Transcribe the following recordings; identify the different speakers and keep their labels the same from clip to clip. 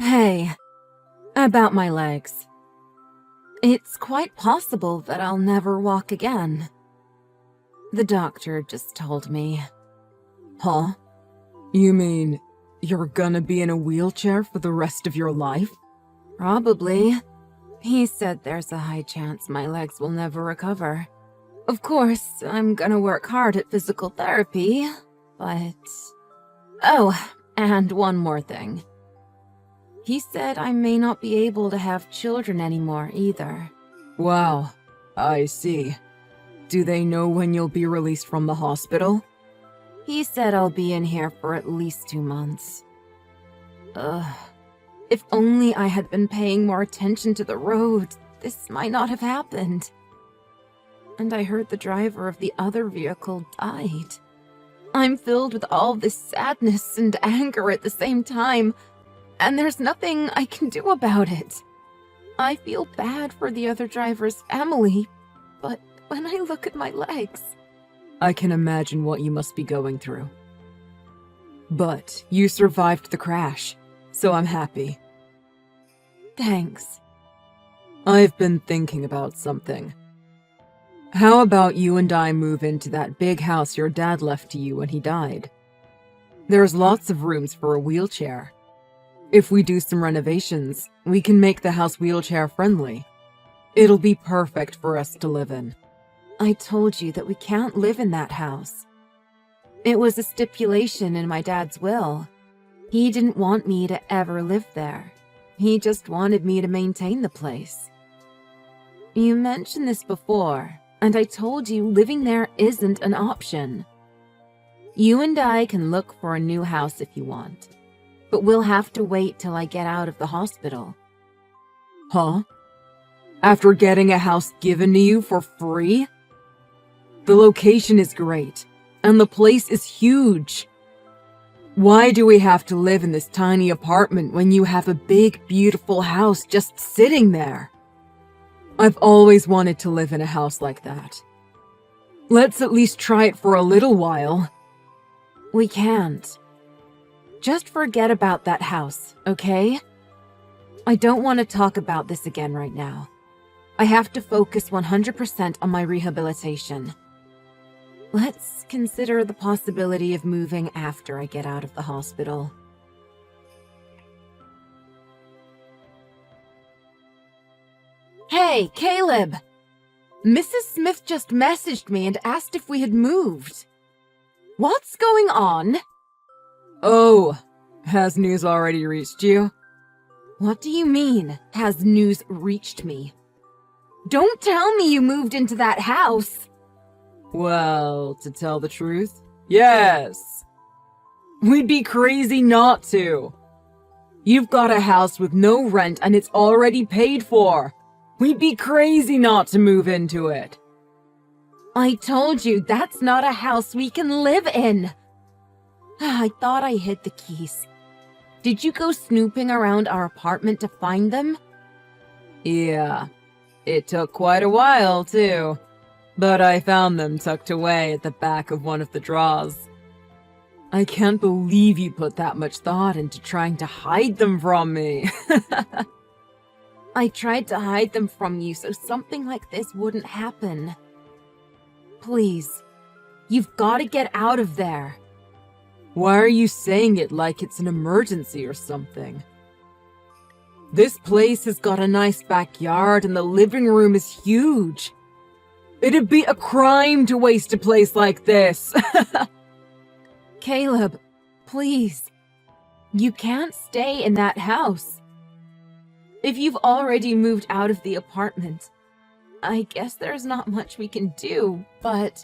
Speaker 1: Hey, about my legs. It's quite possible that I'll never walk again. The doctor just told me.
Speaker 2: Huh? You mean you're gonna be in a wheelchair for the rest of your life?
Speaker 1: Probably. He said there's a high chance my legs will never recover. Of course, I'm gonna work hard at physical therapy, but... Oh, and one more thing. He said I may not be able to have children anymore either.
Speaker 2: Wow, I see. Do they know when you'll be released from the hospital?
Speaker 1: He said I'll be in here for at least 2 months. Ugh. If only I had been paying more attention to the road, this might not have happened. And I heard the driver of the other vehicle died. I'm filled with all this sadness and anger at the same time, and there's nothing I can do about it. I feel bad for the other driver's family, but when I look at my legs...
Speaker 2: I can imagine what you must be going through. But you survived the crash, so I'm happy.
Speaker 1: Thanks.
Speaker 2: I've been thinking about something. How about you and I move into that big house your dad left to you when he died? There's lots of rooms for a wheelchair. If we do some renovations, we can make the house wheelchair friendly. It'll be perfect for us to live in.
Speaker 1: I told you that we can't live in that house. It was a stipulation in my dad's will. He didn't want me to ever live there. He just wanted me to maintain the place. You mentioned this before, and I told you living there isn't an option. You and I can look for a new house if you want, but we'll have to wait till I get out of the hospital.
Speaker 2: Huh? After getting a house given to you for free? The location is great, and the place is huge. Why do we have to live in this tiny apartment when you have a big, beautiful house just sitting there? I've always wanted to live in a house like that. Let's at least try it for a little while.
Speaker 1: We can't. Just forget about that house, okay? I don't want to talk about this again right now. I have to focus 100% on my rehabilitation. Let's consider the possibility of moving after I get out of the hospital. Hey, Caleb! Mrs. Smith just messaged me and asked if we had moved. What's going on?
Speaker 2: Oh, has news already reached you?
Speaker 1: What do you mean, has news reached me? Don't tell me you moved into that house!
Speaker 2: Well, to tell the truth, yes. We'd be crazy not to. You've got a house with no rent and it's already paid for. We'd be crazy not to move into it.
Speaker 1: I told you that's not a house we can live in. I thought I hid the keys. Did you go snooping around our apartment to find them?
Speaker 2: Yeah, it took quite a while too. But I found them tucked away at the back of one of the drawers. I can't believe you put that much thought into trying to hide them from me.
Speaker 1: I tried to hide them from you so something like this wouldn't happen. Please, you've got to get out of there.
Speaker 2: Why are you saying it like it's an emergency or something? This place has got a nice backyard and the living room is huge. It'd be a crime to waste a place like this.
Speaker 1: Caleb, please. You can't stay in that house. If you've already moved out of the apartment, I guess there's not much we can do, but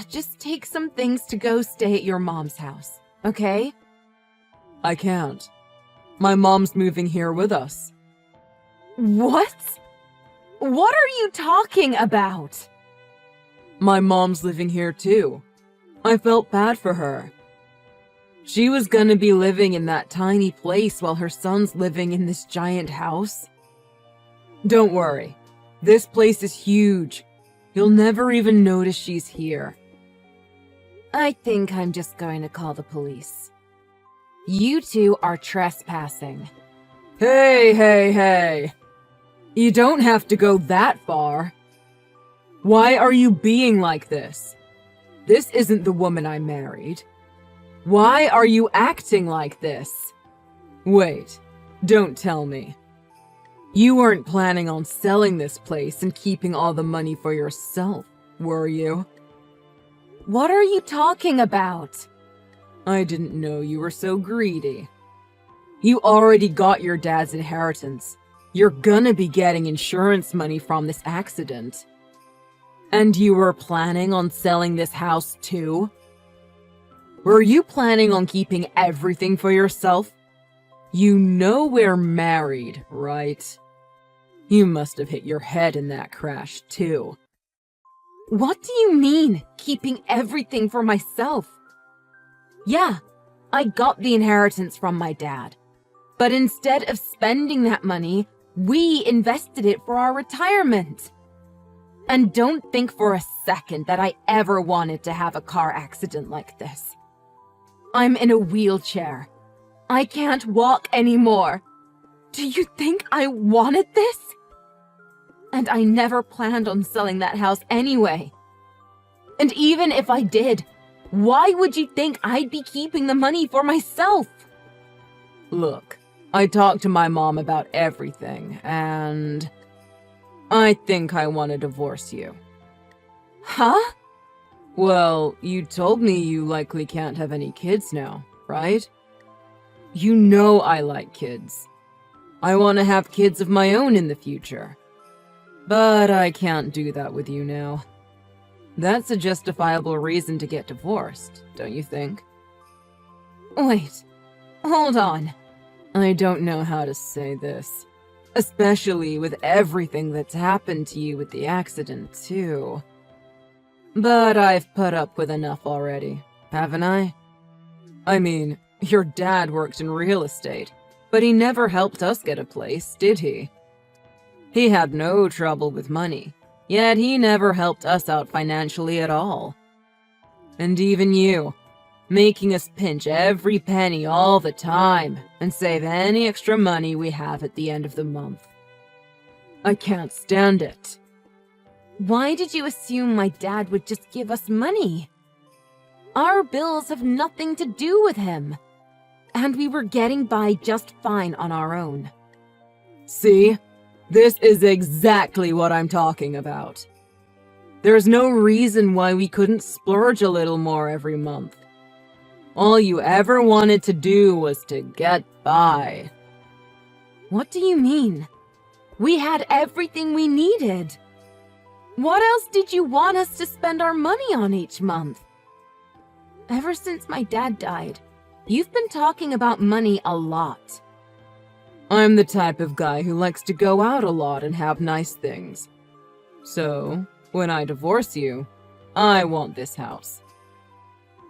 Speaker 1: just take some things to go stay at your mom's house, okay?
Speaker 2: I can't. My mom's moving here with us.
Speaker 1: What? What are you talking about?
Speaker 2: My mom's living here too. I felt bad for her. She was gonna be living in that tiny place while her son's living in this giant house. Don't worry. This place is huge. You'll never even notice she's here.
Speaker 1: I think I'm just going to call the police. You two are trespassing.
Speaker 2: Hey. You don't have to go that far. Why are you being like this? This isn't the woman I married. Why are you acting like this? Wait, don't tell me. You weren't planning on selling this place and keeping all the money for yourself, were you?
Speaker 1: What are you talking about?
Speaker 2: I didn't know you were so greedy. You already got your dad's inheritance. You're gonna be getting insurance money from this accident. And you were planning on selling this house too? Were you planning on keeping everything for yourself? You know we're married, right? You must have hit your head in that crash too.
Speaker 1: What do you mean, keeping everything for myself? Yeah, I got the inheritance from my dad. But instead of spending that money, we invested it for our retirement. And don't think for a second that I ever wanted to have a car accident like this. I'm in a wheelchair. I can't walk anymore. Do you think I wanted this? And I never planned on selling that house anyway. And even if I did, why would you think I'd be keeping the money for myself?
Speaker 2: Look, I talked to my mom about everything, and I think I want to divorce you.
Speaker 1: Huh?
Speaker 2: Well, you told me you likely can't have any kids now, right? You know I like kids. I want to have kids of my own in the future. But I can't do that with you now. That's a justifiable reason to get divorced, don't you think?
Speaker 1: Wait, hold on.
Speaker 2: I don't know how to say this. Especially with everything that's happened to you with the accident, too. But I've put up with enough already, haven't I? I mean, your dad worked in real estate, but he never helped us get a place, did he? He had no trouble with money, yet he never helped us out financially at all. And even you, making us pinch every penny all the time and save any extra money we have at the end of the month. I can't stand it.
Speaker 1: Why did you assume my dad would just give us money? Our bills have nothing to do with him. And we were getting by just fine on our own.
Speaker 2: See? This is exactly what I'm talking about. There's no reason why we couldn't splurge a little more every month. All you ever wanted to do was to get by.
Speaker 1: What do you mean? We had everything we needed. What else did you want us to spend our money on each month? Ever since my dad died, you've been talking about money a lot.
Speaker 2: I'm the type of guy who likes to go out a lot and have nice things. So, when I divorce you, I want this house.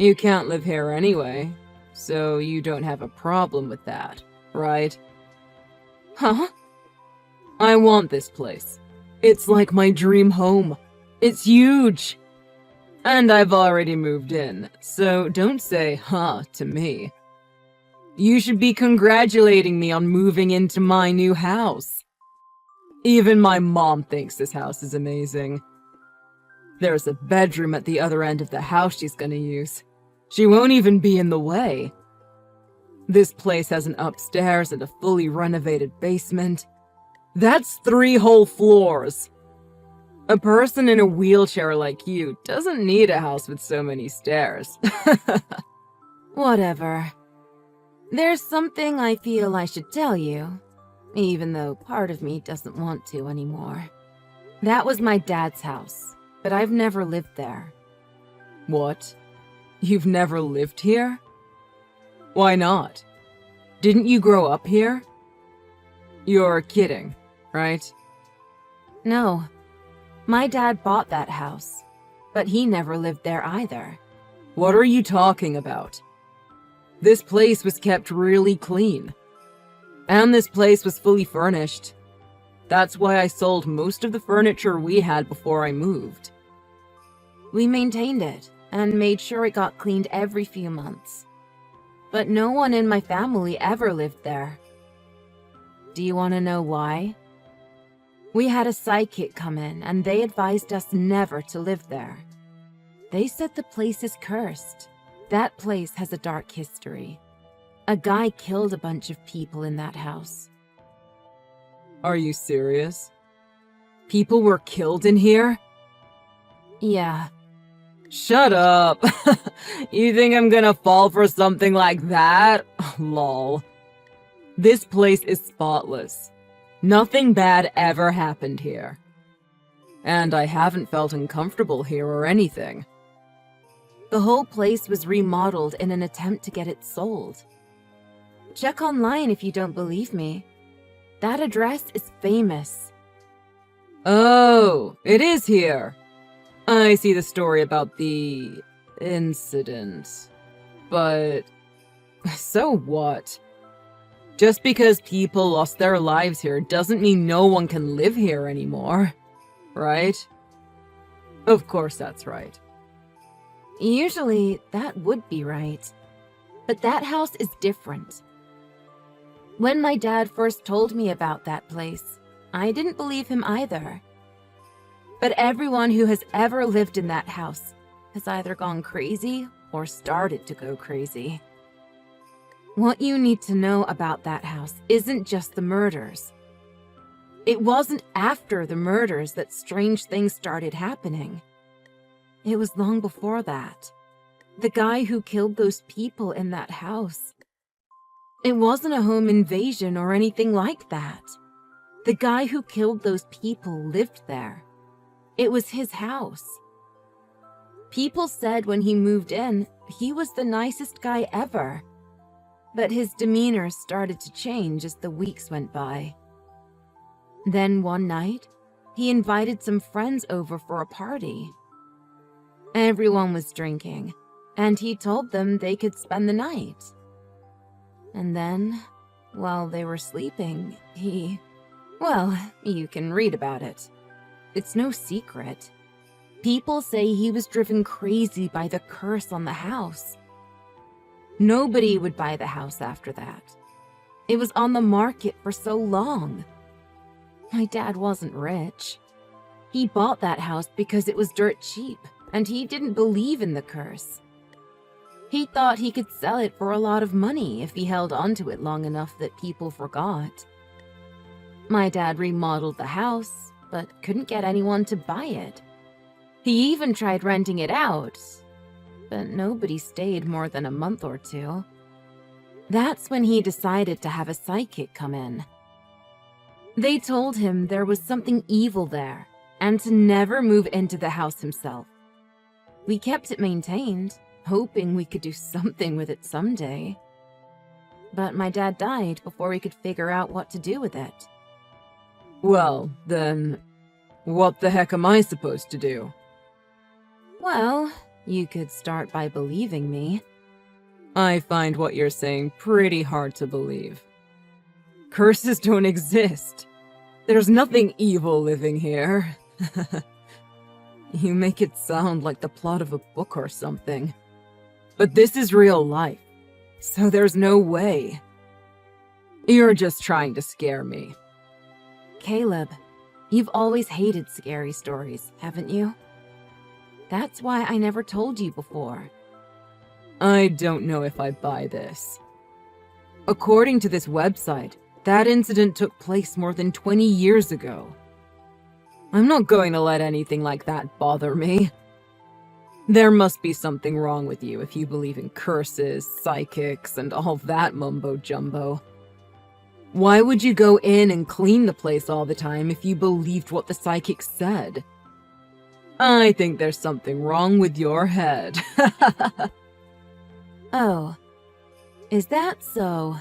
Speaker 2: You can't live here anyway, so you don't have a problem with that, right?
Speaker 1: Huh?
Speaker 2: I want this place. It's like my dream home. It's huge. And I've already moved in, so don't say huh to me. You should be congratulating me on moving into my new house. Even my mom thinks this house is amazing. There's a bedroom at the other end of the house she's gonna use. She won't even be in the way. This place has an upstairs and a fully renovated basement. That's 3 whole floors. A person in a wheelchair like you doesn't need a house with so many stairs.
Speaker 1: Whatever. There's something I feel I should tell you, even though part of me doesn't want to anymore. That was my dad's house, but I've never lived there.
Speaker 2: What? You've never lived here? Why not? Didn't you grow up here? You're kidding, right?
Speaker 1: No. My dad bought that house, but he never lived there either.
Speaker 2: What are you talking about? This place was kept really clean. And this place was fully furnished. That's why I sold most of the furniture we had before I moved.
Speaker 1: We maintained it and made sure it got cleaned every few months. But no one in my family ever lived there. Do you want to know why? We had a psychic come in, and they advised us never to live there. They said the place is cursed. That place has a dark history. A guy killed a bunch of people in that house.
Speaker 2: Are you serious? People were killed in here?
Speaker 1: Yeah.
Speaker 2: Shut up! You think I'm gonna fall for something like that? Lol. This place is spotless. Nothing bad ever happened here. And I haven't felt uncomfortable here or anything.
Speaker 1: The whole place was remodeled in an attempt to get it sold. Check online if you don't believe me. That address is famous.
Speaker 2: Oh, it is here. I see the story about the incident. But so what? Just because people lost their lives here doesn't mean no one can live here anymore, right? Of course that's right.
Speaker 1: Usually, that would be right. But that house is different. When my dad first told me about that place, I didn't believe him either. But everyone who has ever lived in that house has either gone crazy or started to go crazy. What you need to know about that house isn't just the murders. It wasn't after the murders that strange things started happening. It was long before that. The guy who killed those people in that house. It wasn't a home invasion or anything like that. The guy who killed those people lived there. It was his house. People said when he moved in, he was the nicest guy ever. But his demeanor started to change as the weeks went by. Then one night, he invited some friends over for a party. Everyone was drinking, and he told them they could spend the night. And then, while they were sleeping, well, you can read about it. It's no secret. People say he was driven crazy by the curse on the house. Nobody would buy the house after that. It was on the market for so long. My dad wasn't rich. He bought that house because it was dirt cheap, and he didn't believe in the curse. He thought he could sell it for a lot of money if he held onto it long enough that people forgot. My dad remodeled the house, but couldn't get anyone to buy it. He even tried renting it out, but nobody stayed more than a month or two. That's when he decided to have a psychic come in. They told him there was something evil there, and to never move into the house himself. We kept it maintained, hoping we could do something with it someday. But my dad died before we could figure out what to do with it.
Speaker 2: Well, then, what the heck am I supposed to do?
Speaker 1: Well, you could start by believing me.
Speaker 2: I find what you're saying pretty hard to believe. Curses don't exist. There's nothing evil living here. You make it sound like the plot of a book or something. But this is real life, so there's no way. You're just trying to scare me.
Speaker 1: Caleb, you've always hated scary stories, haven't you? That's why I never told you before.
Speaker 2: I don't know if I buy this. According to this website, that incident took place more than 20 years ago. I'm not going to let anything like that bother me. There must be something wrong with you if you believe in curses, psychics, and all that mumbo-jumbo. Why would you go in and clean the place all the time if you believed what the psychic said? I think there's something wrong with your head.
Speaker 1: Oh, is that so?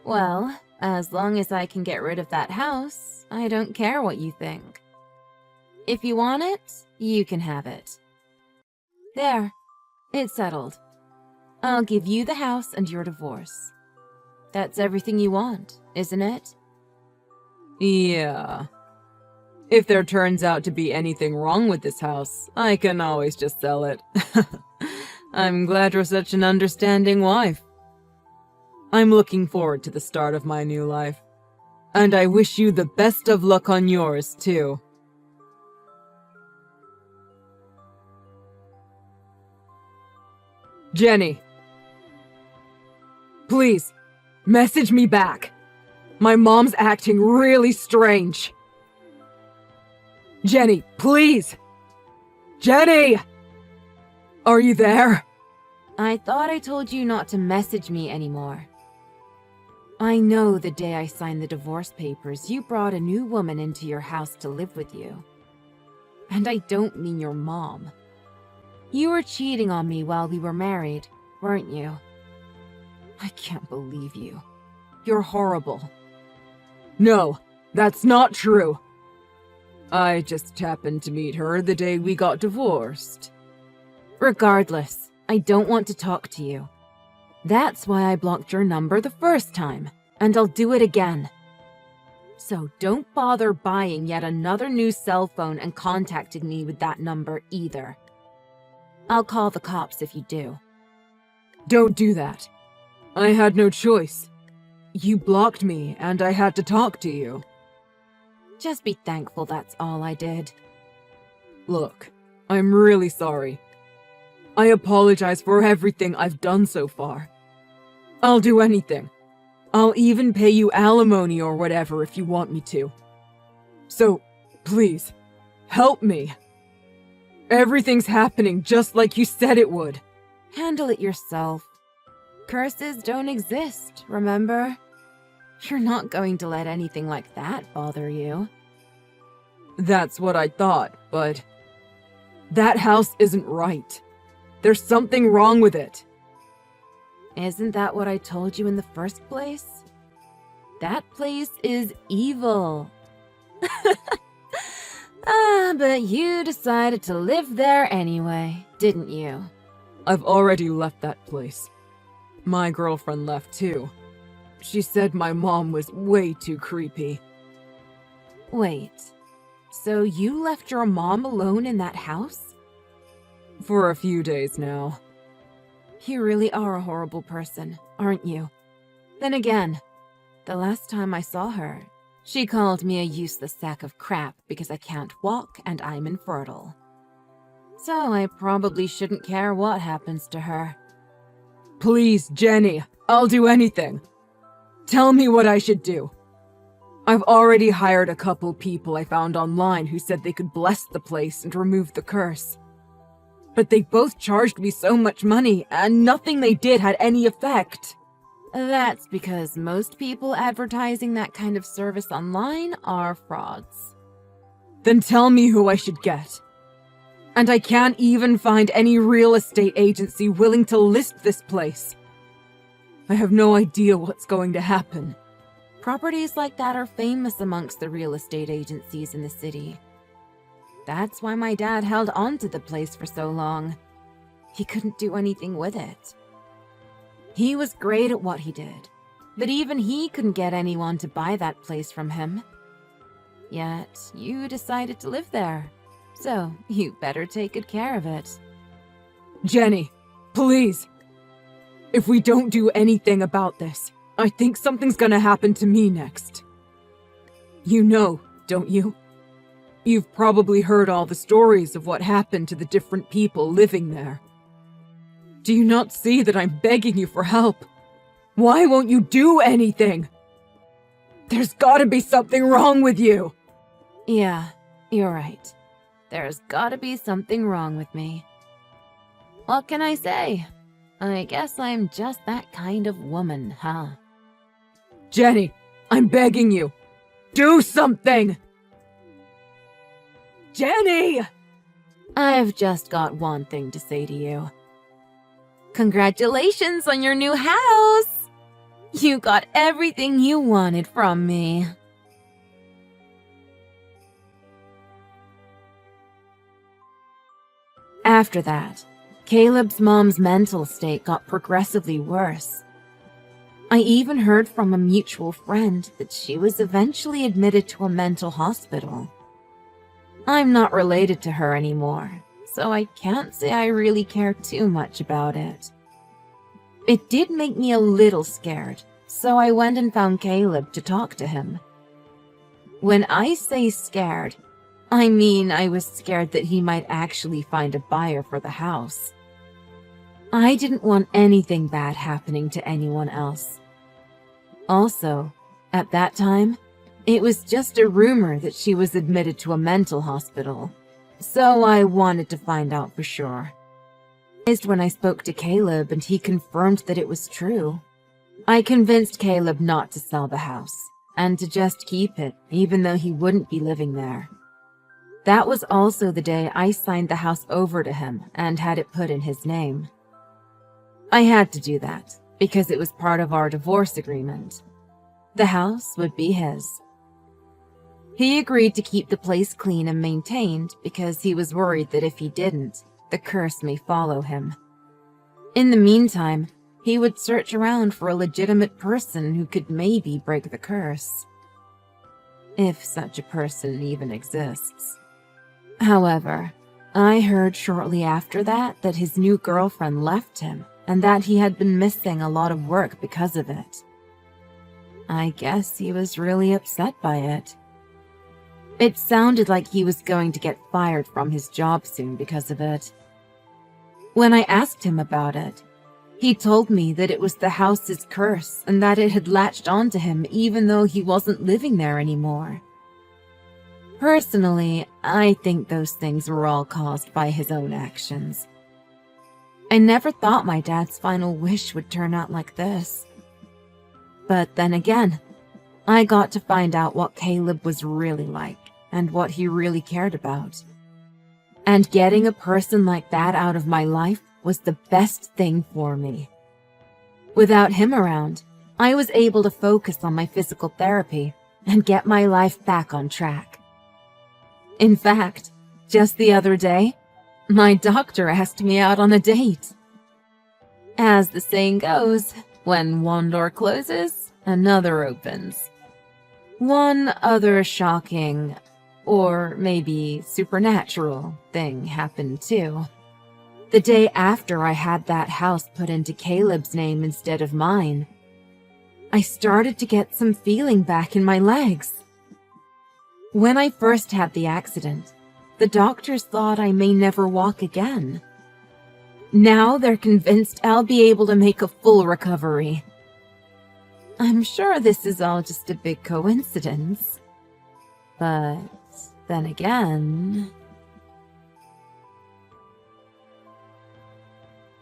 Speaker 1: Well, as long as I can get rid of that house, I don't care what you think. If you want it, you can have it. There, it's settled. I'll give you the house and your divorce. That's everything you want, isn't it?
Speaker 2: Yeah. If there turns out to be anything wrong with this house, I can always just sell it. I'm glad you're such an understanding wife. I'm looking forward to the start of my new life. And I wish you the best of luck on yours, too. Jenny. Please, message me back. My mom's acting really strange. Jenny, please! Jenny! Are you there?
Speaker 1: I thought I told you not to message me anymore. I know the day I signed the divorce papers, you brought a new woman into your house to live with you. And I don't mean your mom. You were cheating on me while we were married, weren't you? I can't believe you. You're horrible.
Speaker 2: No, that's not true. I just happened to meet her the day we got divorced.
Speaker 1: Regardless, I don't want to talk to you. That's why I blocked your number the first time, and I'll do it again. So don't bother buying yet another new cell phone and contacting me with that number either. I'll call the cops if you do.
Speaker 2: Don't do that. I had no choice. You blocked me, and I had to talk to you.
Speaker 1: Just be thankful that's all I did.
Speaker 2: Look, I'm really sorry. I apologize for everything I've done so far. I'll do anything. I'll even pay you alimony or whatever if you want me to. So, please, help me. Everything's happening just like you said it would.
Speaker 1: Handle it yourself. Curses don't exist, remember? You're not going to let anything like that bother you.
Speaker 2: That's what I thought, but that house isn't right. There's something wrong with it.
Speaker 1: Isn't that what I told you in the first place? That place is evil. But you decided to live there anyway, didn't you?
Speaker 2: I've already left that place. My girlfriend left too. She said my mom was way too creepy.
Speaker 1: Wait, so you left your mom alone in that house?
Speaker 2: For a few days now.
Speaker 1: You really are a horrible person, aren't you? Then again, the last time I saw her, she called me a useless sack of crap because I can't walk and I'm infertile. So I probably shouldn't care what happens to her.
Speaker 2: Please, Jenny, I'll do anything. Tell me what I should do. I've already hired a couple people I found online who said they could bless the place and remove the curse. But they both charged me so much money, and nothing they did had any effect.
Speaker 1: That's because most people advertising that kind of service online are frauds.
Speaker 2: Then tell me who I should get. And I can't even find any real estate agency willing to list this place. I have no idea what's going to happen.
Speaker 1: Properties like that are famous amongst the real estate agencies in the city. That's why my dad held on to the place for so long. He couldn't do anything with it. He was great at what he did, but even he couldn't get anyone to buy that place from him. Yet, you decided to live there, so you better take good care of it.
Speaker 2: Jenny, please. If we don't do anything about this, I think something's gonna happen to me next. You know, don't you? You've probably heard all the stories of what happened to the different people living there. Do you not see that I'm begging you for help? Why won't you do anything? There's gotta be something wrong with you!
Speaker 1: Yeah, you're right. There's gotta be something wrong with me. What can I say? I guess I'm just that kind of woman, huh?
Speaker 2: Jenny, I'm begging you. Do something! Jenny!
Speaker 1: I've just got one thing to say to you. Congratulations on your new house! You got everything you wanted from me. After that, Caleb's mom's mental state got progressively worse. I even heard from a mutual friend that she was eventually admitted to a mental hospital. I'm not related to her anymore, so I can't say I really care too much about it. It did make me a little scared, so I went and found Caleb to talk to him. When I say scared, I mean I was scared that he might actually find a buyer for the house. I didn't want anything bad happening to anyone else. Also, at that time, it was just a rumor that she was admitted to a mental hospital, so I wanted to find out for sure. When I spoke to Caleb and he confirmed that it was true, I convinced Caleb not to sell the house and to just keep it, even though he wouldn't be living there. That was also the day I signed the house over to him and had it put in his name. I had to do that because it was part of our divorce agreement. The house would be his. He agreed to keep the place clean and maintained because he was worried that if he didn't, the curse may follow him. In the meantime, he would search around for a legitimate person who could maybe break the curse. If such a person even exists. However, I heard shortly after that his new girlfriend left him and that he had been missing a lot of work because of it. I guess he was really upset by it. It sounded like he was going to get fired from his job soon because of it. When I asked him about it, he told me that it was the house's curse and that it had latched onto him even though he wasn't living there anymore. Personally, I think those things were all caused by his own actions. I never thought my dad's final wish would turn out like this. But then again, I got to find out what Caleb was really like and what he really cared about. And getting a person like that out of my life was the best thing for me. Without him around, I was able to focus on my physical therapy and get my life back on track. In fact, just the other day, my doctor asked me out on a date. As the saying goes, when one door closes, another opens. One other shocking, or maybe supernatural, thing happened too. The day after I had that house put into Caleb's name instead of mine, I started to get some feeling back in my legs. When I first had the accident, the doctors thought I may never walk again. Now they're convinced I'll be able to make a full recovery. I'm sure this is all just a big coincidence. But then again...